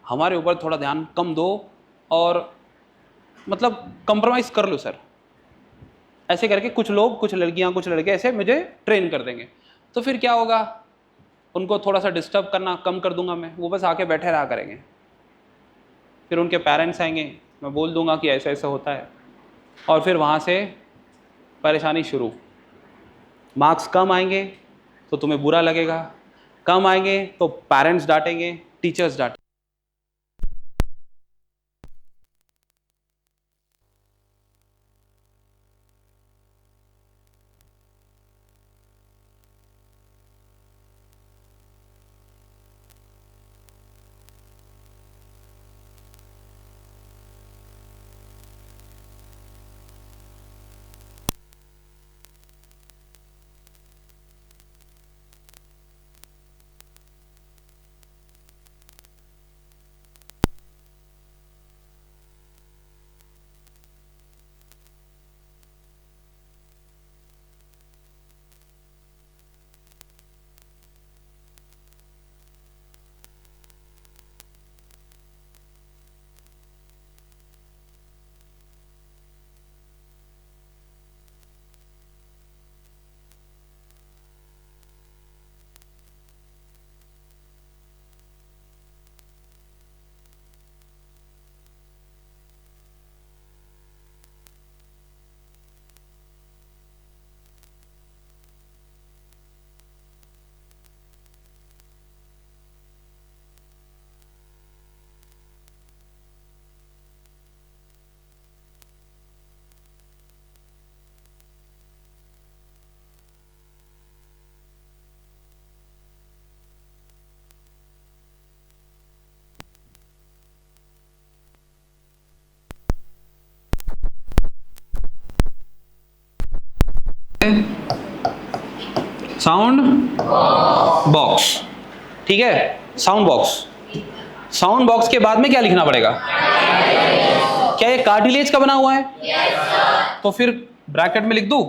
हमारे ऊपर थोड़ा ध्यान कम दो और मतलब कंप्रोमाइज़ कर लो सर। ऐसे करके कुछ लोग, कुछ लड़कियां, कुछ लड़के ऐसे मुझे ट्रेन कर देंगे। तो फिर क्या होगा, उनको थोड़ा सा डिस्टर्ब करना कम कर दूंगा मैं, वो बस आके बैठे रहा करेंगे। फिर उनके पेरेंट्स आएंगे, मैं बोल दूंगा कि ऐसा ऐसा होता है, और फिर वहाँ से परेशानी शुरू। मार्क्स कम आएंगे तो तुम्हें बुरा लगेगा, कम आएंगे तो पेरेंट्स डांटेंगे, टीचर्स डांटेंगे। साउंड बॉक्स, ठीक है, साउंड बॉक्स। साउंड बॉक्स के बाद में क्या लिखना पड़ेगा? क्या ये कार्टिलेज का बना हुआ है? yes, तो फिर ब्रैकेट में लिख दूं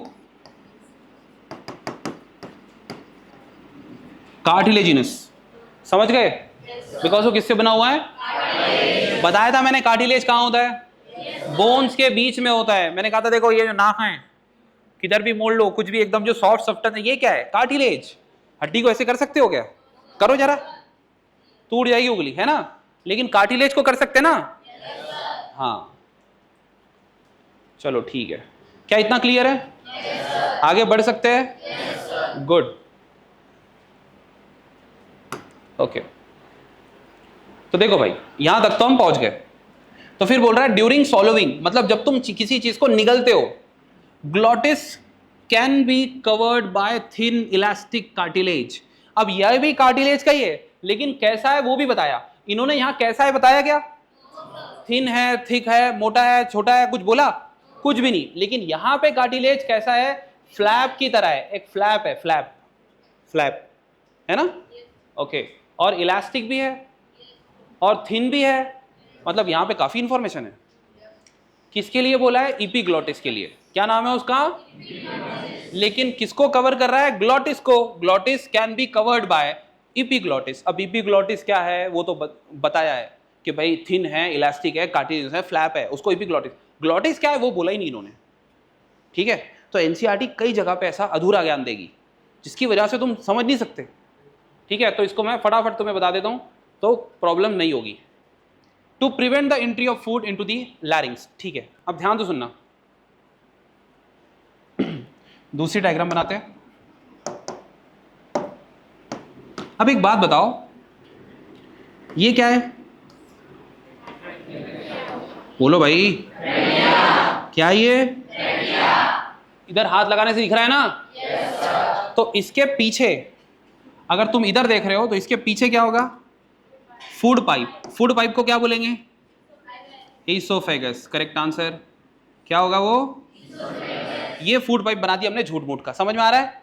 कार्टिलेजिनस, समझ गए? बिकॉज वो किससे बना हुआ है? बताया था मैंने कार्टिलेज कहाँ होता है? बोन्स के बीच में होता है। मैंने कहा था देखो ये जो नाक है, किधर भी मोड़ लो, कुछ भी एकदम जो सॉफ्ट सफ्टन है, ये क्या है? कार्टिलेज। हड्डी को ऐसे कर सकते हो क्या? करो जरा, टूट जाएगी उंगली, है ना? लेकिन कार्टिलेज को कर सकते ना? हाँ, चलो ठीक है। क्या इतना क्लियर है? आगे बढ़ सकते हैं? Good, okay. तो देखो भाई, यहां तक तो हम पहुंच गए। तो फिर बोल रहा है ड्यूरिंग सॉलोविंग, मतलब जब तुम किसी चीज को निगलते हो, glottis can be covered by thin elastic cartilage. अब यह भी कार्टिलेज का ही है, लेकिन कैसा है वो भी बताया इन्होंने। यहां कैसा है बताया क्या? थिन है, थिक है, मोटा है, छोटा है, कुछ बोला? कुछ भी नहीं। लेकिन यहां पे कार्टिलेज कैसा है? फ्लैप की तरह है, एक फ्लैप है, फ्लैप, फ्लैप है ना? ओके, और इलास्टिक भी है और थिन भी है। मतलब यहां पे काफी इंफॉर्मेशन है। किसके लिए बोला है? इपीग्लॉटिस के लिए। क्या नाम है उसका? लेकिन किसको कवर कर रहा है? ग्लॉटिस को। Glottis can be covered by epiglottis. अब इपीग्लॉटिस क्या है वो तो बताया है कि भाई थिन है, इलास्टिक है, कार्टिलेजिनस है, फ्लैप है, उसको इपीग्लॉटिस। ग्लॉटिस क्या है वो बोला ही नहीं इन्होंने, ठीक है? तो एनसीईआरटी कई जगह पे ऐसा अधूरा ज्ञान देगी जिसकी वजह से तुम समझ नहीं सकते, ठीक है? तो इसको मैं फटाफट तुम्हें बता देता हूं तो प्रॉब्लम नहीं होगी। To prevent the entry of food into the larynx, ठीक है? अब ध्यान से सुनना, दूसरी डायग्राम बनाते हैं। अब एक बात बताओ, ये क्या है? बोलो भाई, क्या ये? इधर हाथ लगाने से दिख रहा है ना? yes, तो इसके पीछे अगर तुम इधर देख रहे हो तो इसके पीछे क्या होगा? Food pipe. फूड पाइप को क्या बोलेंगे? Oesophagus, correct answer. क्या होगा वो? ये फूड पाइप बना दिया हमने झूठ मूठ का। समझ में आ रहा है?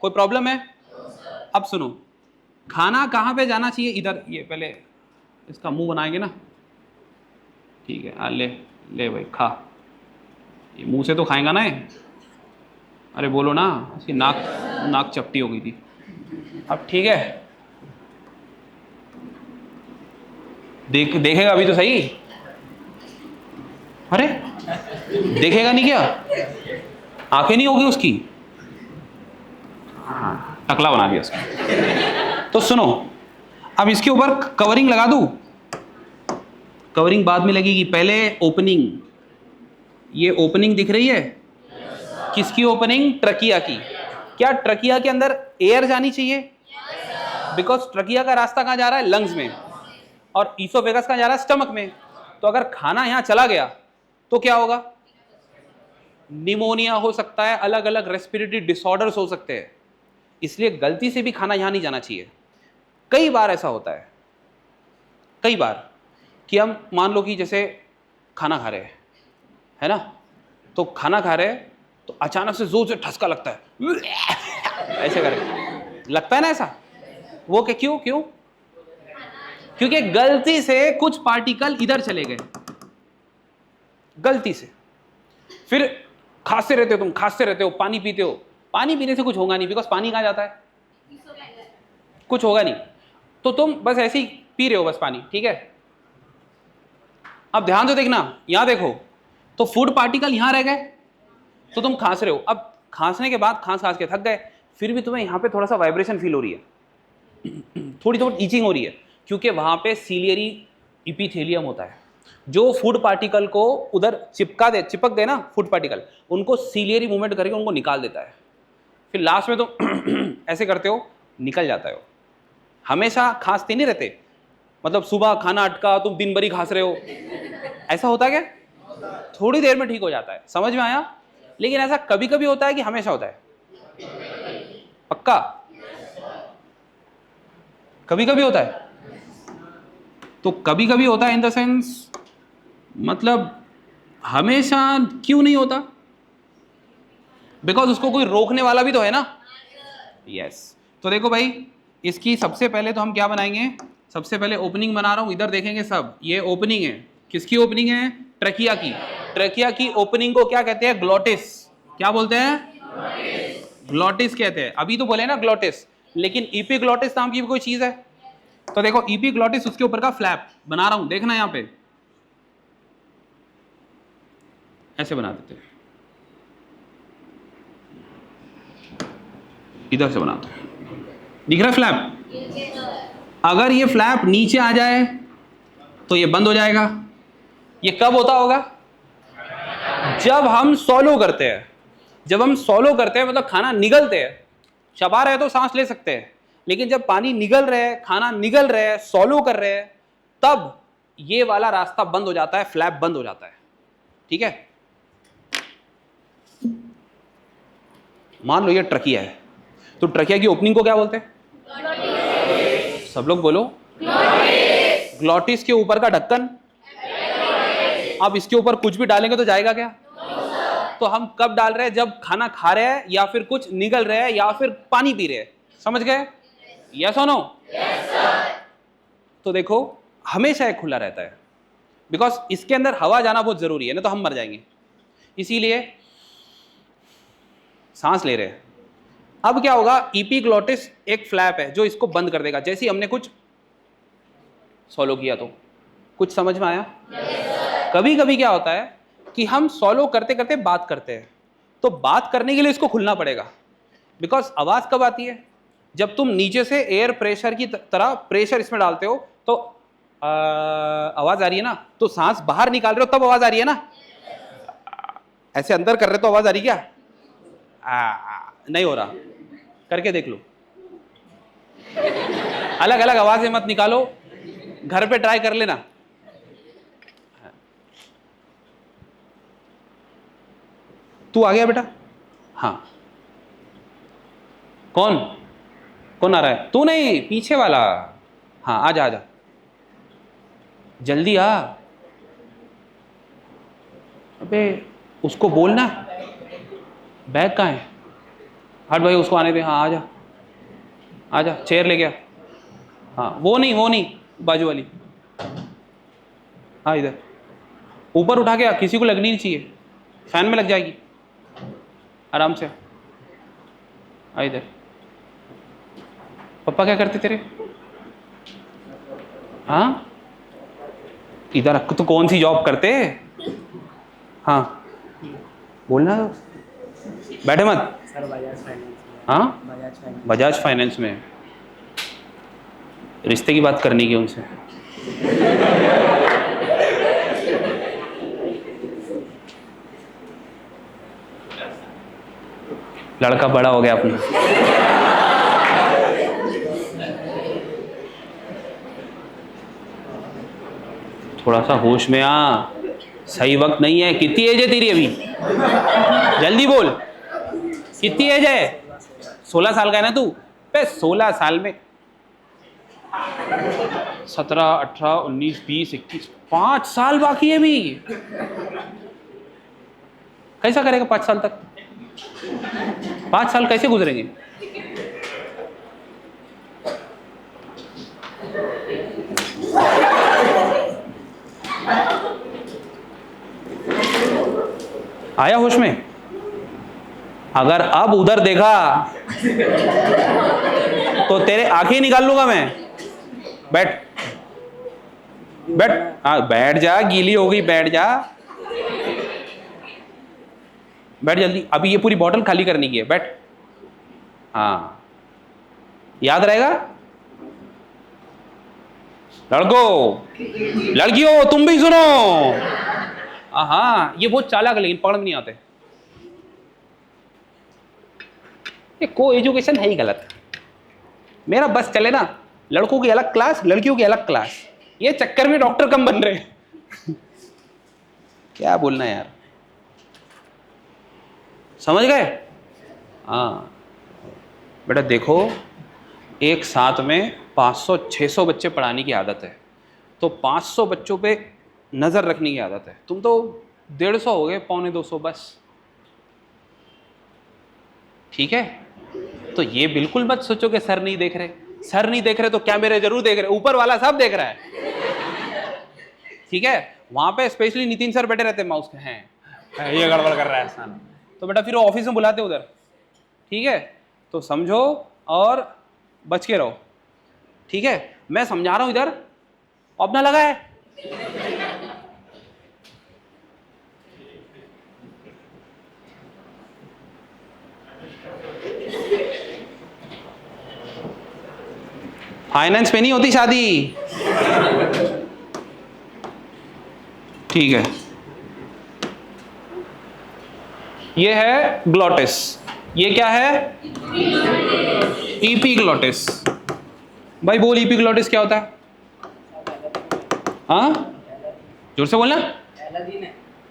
कोई प्रॉब्लम है? अब सुनो, खाना कहाँ पे जाना चाहिए? इधर। ये पहले इसका मुंह बनाएंगे ना, ठीक है? ले ले भाई, खा। ये मुंह से तो खाएगा ना ये? अरे बोलो ना, इसकी नाक नाक चपटी हो गई थी। अब ठीक है, देखेगा अभी तो सही। अरे देखेगा नहीं क्या? आंखें नहीं होगी उसकी? हाँ, टकला बना दिया उसको। तो सुनो, अब इसके ऊपर कवरिंग लगा दूं? कवरिंग बाद में लगेगी, पहले ओपनिंग। ये ओपनिंग दिख रही है? किसकी ओपनिंग? ट्रकिया की। क्या ट्रकिया के अंदर एयर जानी चाहिए? बिकॉज ट्रकिया का रास्ता कहां जा रहा है? लंग्स में। और ईसोफेगस कहां जा रहा है? स्टमक में। तो अगर खाना यहां चला गया तो क्या होगा? निमोनिया हो सकता है, अलग अलग रेस्पिरेटरी डिसऑर्डर्स हो सकते हैं। इसलिए गलती से भी खाना यहां नहीं जाना चाहिए। कई बार ऐसा होता है, कई बार, कि हम मान लो कि जैसे खाना खा रहे हैं, है ना, तो खाना खा रहे हैं तो अचानक से जोर से ठसका लगता है, ऐसे करे, लगता है ना ऐसा? वो क्या, क्यों क्यों? क्योंकि गलती से कुछ पार्टिकल इधर चले गए, गलती से। फिर खांसते रहते हो, तुम खांसते रहते हो, पानी पीते हो, पानी पीने से कुछ होगा नहीं, बिकॉज पानी कहां जाता है? कुछ होगा नहीं। तो तुम बस ऐसे ही पी रहे हो बस पानी, ठीक है। अब ध्यान से देखना, यहां देखो, तो फूड पार्टिकल यहां रह गए, तो तुम खांस रहे हो। अब खांसने के बाद खांस खांस के थक गए, फिर भी तुम्हें यहां पे थोड़ा सा वाइब्रेशन फील हो रही है, थोड़ी थोड़ी ईचिंग हो रही है, क्योंकि वहां पे सीलियरी इपिथेलियम होता है, जो फूड पार्टिकल को उधर चिपक दे ना, फूड पार्टिकल उनको सीलियरी मूवमेंट करके उनको निकाल देता है। फिर लास्ट में तुम ऐसे करते हो, निकल जाता है वो। हमेशा खांसते नहीं रहते, मतलब सुबह खाना अटका, तुम दिन भर ही खांस रहे हो, ऐसा होता है क्या? थोड़ी देर में ठीक हो जाता है, समझ में आया? लेकिन ऐसा कभी कभी होता है कि हमेशा होता है? पक्का? कभी कभी होता है। तो कभी कभी होता है इन द सेंस, मतलब हमेशा क्यों नहीं होता? बिकॉज उसको कोई रोकने वाला भी तो है ना। यस। तो देखो भाई, इसकी सबसे पहले तो हम क्या बनाएंगे? सबसे पहले ओपनिंग बना रहा हूं, इधर देखेंगे सब, ये ओपनिंग है। किसकी ओपनिंग है? ट्रकिया की। ट्रकिया की ओपनिंग को क्या कहते हैं? ग्लोटिस। क्या बोलते हैं? ग्लोटिस कहते हैं। अभी तो बोले ना ग्लोटिस, लेकिन इपीग्लोटिस नाम की भी कोई चीज है। तो देखो, इपीग्लोटिस, उसके ऊपर का फ्लैप बना रहा हूं, देखना यहां पे ऐसे बना देते हैं, इधर से बनाते हैं, दिख रहा है फ्लैप? अगर ये फ्लैप नीचे आ जाए तो ये बंद हो जाएगा। ये कब होता होगा? जब हम सॉलो करते हैं। जब हम सॉलो करते हैं मतलब खाना निगलते हैं, चबा रहे तो सांस ले सकते हैं, लेकिन जब पानी निगल रहे है, खाना निगल रहे है, सॉलो कर रहे हैं, तब ये वाला रास्ता बंद हो जाता है, फ्लैप बंद हो जाता है। ठीक है, मान लो ये ट्रकिया है, तो ट्रकिया की ओपनिंग को क्या बोलते हैं? सब लोग बोलो। ग्लॉटिस के ऊपर का ढक्कन। अब इसके ऊपर कुछ भी डालेंगे तो जाएगा क्या? तो हम कब डाल रहे हैं? जब खाना खा रहे हैं, या फिर कुछ निगल रहे हैं, या फिर पानी पी रहे हैं। समझ गए? यस और नो? तो देखो, हमेशा एक खुला रहता है, बिकॉज इसके अंदर हवा जाना बहुत जरूरी है, ना तो हम मर जाएंगे, इसीलिए सांस ले रहे हैं। अब क्या होगा? इपीग्लोटिस एक फ्लैप है जो इसको बंद कर देगा, जैसे ही हमने कुछ सॉलो किया। तो कुछ समझ में आया? कभी कभी क्या होता है कि हम सॉलो करते करते बात करते हैं, तो बात करने के लिए इसको खुलना पड़ेगा, बिकॉज आवाज कब आती है? जब तुम नीचे से एयर प्रेशर की तरह प्रेशर इसमें डालते हो, तो आवाज आ रही है ना, तो सांस बाहर निकाल रहे हो तब आवाज आ रही है ना। ऐसे अंदर कर रहे तो आवाज आ रही क्या? नहीं हो रहा, करके देख लो। अलग अलग आवाजें मत निकालो, घर पे ट्राई कर लेना। तू आ गया बेटा? हाँ। कौन कौन आ रहा है? तू नहीं, पीछे वाला। हाँ, आजा आजा, जल्दी आ। अबे उसको बोलना, बैग कहाँ है? हट भाई, उसको आने दे। हाँ आजा आजा, चेयर ले गया। हाँ, वो नहीं, वो नहीं, बाजू वाली। हाँ, इधर ऊपर उठा के, किसी को लगनी नहीं चाहिए, फैन में लग जाएगी, आराम से। हाँ, इधर। पापा क्या करते तेरे? हाँ, इधर तो कौन सी जॉब करते? हाँ बोलना, बैठे मत। Sir Bajaj finance. हाँ बजाज फाइनेंस में रिश्ते की बात करनी की उनसे। लड़का बड़ा हो गया अपना। थोड़ा सा होश में आ, सही वक्त नहीं है। कितनी एज है तेरी अभी? जल्दी बोल, कितनी एज है? 16 साल का है ना तू? पे 16 साल में 17, 18, 19, 20, 21, 5 साल बाकी है अभी। कैसा करेगा 5 साल तक? 5 साल कैसे गुजरेंगे? आया होश में? अगर अब उधर देखा तो तेरे आंखें निकाल लूंगा मैं। बैठ बैठ, हाँ बैठ जा, गीली हो गई, बैठ जा, बैठ जल्दी। अभी ये पूरी बोतल खाली करनी की है, बैठ। हाँ याद रहेगा? लड़कों लड़कियों तुम भी सुनो। हाँ ये बहुत चालाक है लेकिन पकड़ में नहीं आते। ये को एजुकेशन है ही गलत। मेरा बस चले ना, लड़कों की अलग क्लास, लड़कियों की अलग क्लास, ये चक्कर में डॉक्टर कम बन रहे हैं। क्या बोलना यार, समझ गए? हाँ बेटा देखो, एक साथ में 500-600 बच्चे पढ़ाने की आदत है, तो 500 बच्चों पे नजर रखने की आदत है। तुम तो 150 हो गए, 150 बस, ठीक है? तो ये बिल्कुल मत सोचो कि सर नहीं देख रहे। सर नहीं देख रहे तो क्या मेरे जरूर देख रहे, ऊपर वाला सब देख रहा है, ठीक है? वहां पे स्पेशली नितिन सर बैठे रहते माउस के, हैं ये गड़बड़ कर रहा है साला, तो बेटा फिर ऑफिस में बुलाते उधर, ठीक है? तो समझो और बच के रहो, ठीक है? मैं समझा रहा हूं इधर, अपना लगा है। फाइनेंस में नहीं होती शादी, ठीक है? ये है ग्लॉटिस, ये क्या है? इपीग्लॉटिस। भाई बोल, इपीग्लॉटिस क्या होता है? हाँ जोर से बोलना।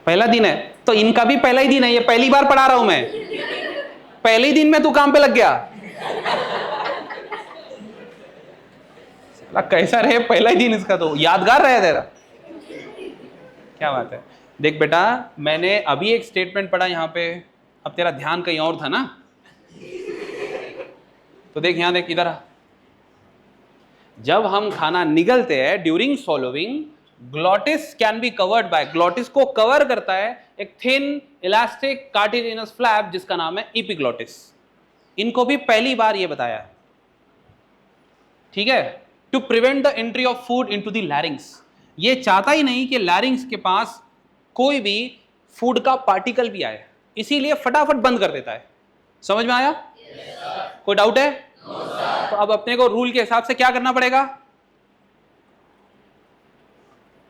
पहला दिन है तो इनका भी पहला ही दिन है, ये पहली बार पढ़ा रहा हूं मैं। पहले ही दिन में तू काम पे लग गया, कैसा रहे पहला ही दिन इसका, तो यादगार रहे तेरा। क्या बात है। देख बेटा, मैंने अभी एक स्टेटमेंट पढ़ा यहाँ पे, अब तेरा ध्यान कहीं और था ना, तो देख यहाँ देख, इधर आ। जब हम खाना निगलते हैं during swallowing, glottis can be covered by, glottis को कवर करता है एक थिन इलास्टिक कार्टिलेजिनस फ्लैप जिसका नाम है इपीग्लॉटिस। इनको भी पहली बार ये बताया है, ठीक है? To prevent the entry of food into the larynx, ये चाहता ही नहीं कि लैरिंग्स के पास कोई भी फूड का पार्टिकल भी आए, इसीलिए फटाफट बंद कर देता है। समझ में आया? कोई डाउट है? तो अब अपने को रूल के हिसाब से क्या करना पड़ेगा?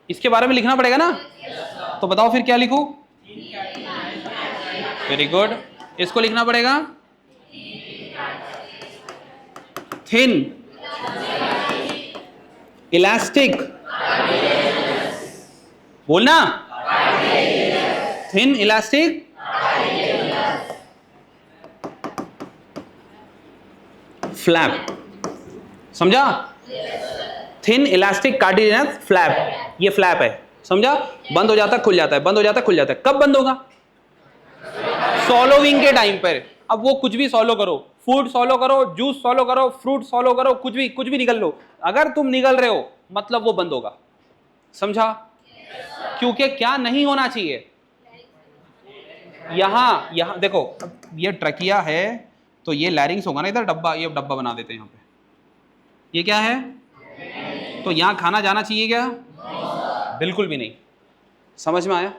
इसके बारे में लिखना पड़ेगा ना? तो बताओ फिर क्या लिखूं? वेरी गुड, इसको लिखना पड़ेगा थिन इलास्टिक, बोलना, थिन इलास्टिक फ्लैप। समझा? थिन इलास्टिक कार्टिलेजिनस फ्लैप, ये फ्लैप है, समझा? बंद हो जाता है खुल जाता है, बंद हो जाता है खुल जाता है। कब बंद होगा? सॉलोविंग के टाइम पर। अब वो कुछ भी सॉलो करो, फूड सॉलो करो, जूस सॉलो करो, फ्रूट सॉलो करो, कुछ भी निकल लो, अगर तुम निकल रहे हो मतलब वो बंद होगा। समझा? क्योंकि क्या नहीं होना चाहिए, यहां देखो, ये ट्रकिया है तो ये लैरिंग्स होगा ना, इधर डब्बा, ये डब्बा बना देते हैं यहाँ पे, ये क्या है? तो यहां खाना जाना चाहिए क्या? बिल्कुल भी नहीं। समझ में आया?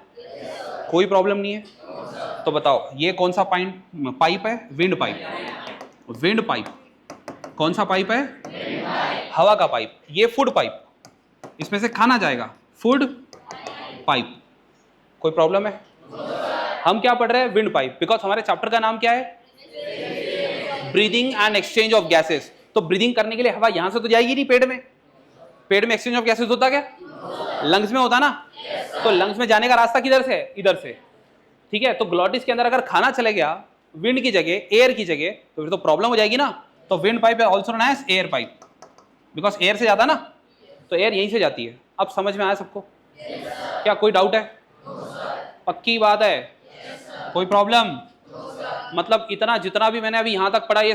कोई प्रॉब्लम नहीं है? तो बताओ ये कौन सा पाइप है? Wind pipe. विंड पाइप कौन सा पाइप है? हवा का पाइप। ये फूड पाइप, इसमें से खाना जाएगा, फूड पाइप। कोई प्रॉब्लम है? हम क्या पढ़ रहे हैं? विंड पाइप, बिकॉज हमारे चैप्टर का नाम क्या है? Breathing and exchange of gases. तो ब्रीदिंग करने के लिए हवा यहां से तो जाएगी नहीं पेट में। पेट में एक्सचेंज ऑफ गैसेस होता क्या? लंग्स में होता ना। तो लंग्स में जाने का रास्ता किधर से है? इधर से। ठीक है, तो ग्लॉटिस के अंदर अगर खाना चले गया विंड की जगह, एयर की जगह, तो फिर तो प्रॉब्लम हो जाएगी ना। तो विंड पाइप है also known as air pipe, because air से जाता ना, तो एयर यहीं से जाती है। अब समझ में आया सबको? क्या कोई डाउट है? पक्की बात है? कोई प्रॉब्लम? मतलब इतना जितना भी मैंने अभी यहां तक पढ़ा ये